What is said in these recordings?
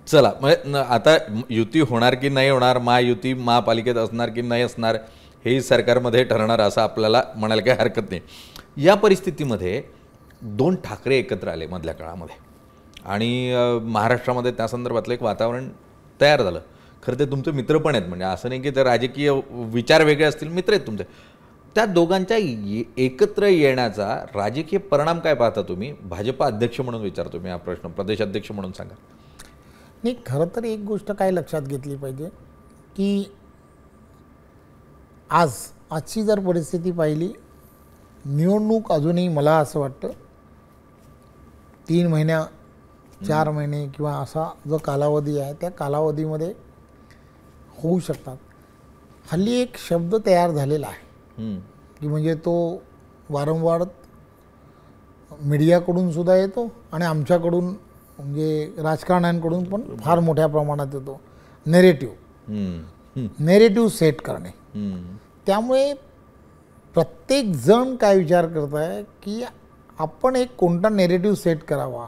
चला आता युती होणार की नाही होणार, महायुती महापालिकेत असणार की नाही असणार हेही सरकारमध्ये ठरणार असं आपल्याला म्हणायला काही हरकत नाही। या परिस्थितीमध्ये 2 ठाकरे एकत्र आले मधल्या काळामध्ये आणि महाराष्ट्रामध्ये त्या संदर्भातलं एक वातावरण तयार झालं। खरं ते तुमचे मित्र पण आहेत, म्हणजे असं नाही की ते राजकीय विचार वेगळे असतील, मित्र आहेत तुमचे। त्या दोघांच्या एकत्र येण्याचा राजकीय परिणाम काय पाहता तुम्ही? भाजप अध्यक्ष म्हणून विचारतो मी हा प्रश्न, प्रदेश अध्यक्ष म्हणून सांगा। नाही, खरं तर एक गोष्ट काय लक्षात घेतली पाहिजे की आजची जर परिस्थिती पाहिली, निवडणूक अजूनही मला असं वाटतं 3 महिन्या 4 महिने किंवा असा जो कालावधी आहे त्या कालावधीमध्ये होऊ शकतात। हल्ली एक शब्द तयार झालेला आहे की म्हणजे तो वारंवार मीडियाकडून सुद्धा येतो आणि आमच्याकडून म्हणजे राजकारण्यांकडून पण फार मोठ्या प्रमाणात येतो, नेरेटिव्ह सेट करणे। त्यामुळे प्रत्येक जण काय विचार करत आहे की आपण एक कोणता नेरेटिव्ह सेट करावा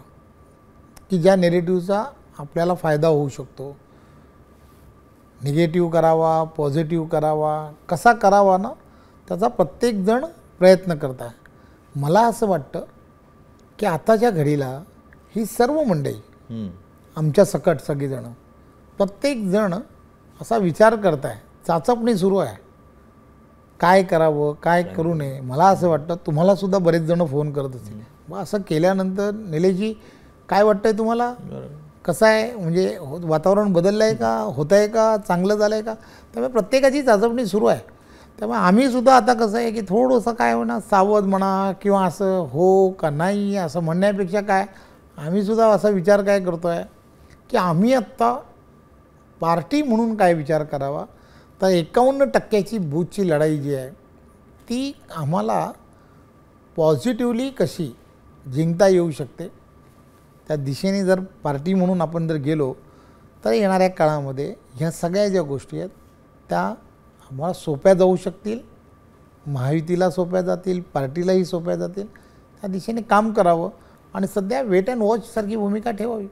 की ज्या नेरेटिव्हचा आपल्याला फायदा होऊ शकतो। निगेटिव्ह करावा, पॉझिटिव्ह करावा, कसा करावा ना, त्याचा प्रत्येक जण प्रयत्न करत आहे। मला असं वाटतं की आताच्या घडीला ही सर्व मंडळी आमच्या सकट सगळीजण प्रत्येक जण असा विचार करत आहे, चाचपणी सुरू आहे, काय करावं काय करू नये। मला असं वाटतं तुम्हाला सुद्धा बरेच जण फोन करत असतील, मग असं केल्यानंतर निलेशजी काय वाटतंय तुम्हाला, कसं आहे, म्हणजे वातावरण बदललं आहे का, होत आहे का, चांगलं झालं आहे का? त्यामुळे प्रत्येकाची चाचपणी सुरू आहे। त्यामुळे आम्ही सुद्धा आता कसं आहे की थोडंसं काय म्हणा सावध म्हणा किंवा असं हो का नाही असं म्हणण्यापेक्षा काय आम्ही सुद्धा असा विचार काय करतो आहे की आम्ही आत्ता पार्टी म्हणून काय विचार करावा, तर 51% बूथची लढाई जी आहे ती आम्हाला पॉझिटिव्हली कशी जिंकता येऊ शकते, त्या दिशेने जर पार्टी म्हणून आपण जर गेलो तर येणाऱ्या काळामध्ये ह्या सगळ्या ज्या गोष्टी आहेत त्या आम्हाला सोप्या जाऊ शकतील, महायुतीला सोप्या जातील, पार्टीलाही सोप्या जातील। त्या दिशेने काम करावं आणि सध्या वेट अँड वॉच सारखी भूमिका ठेवावी।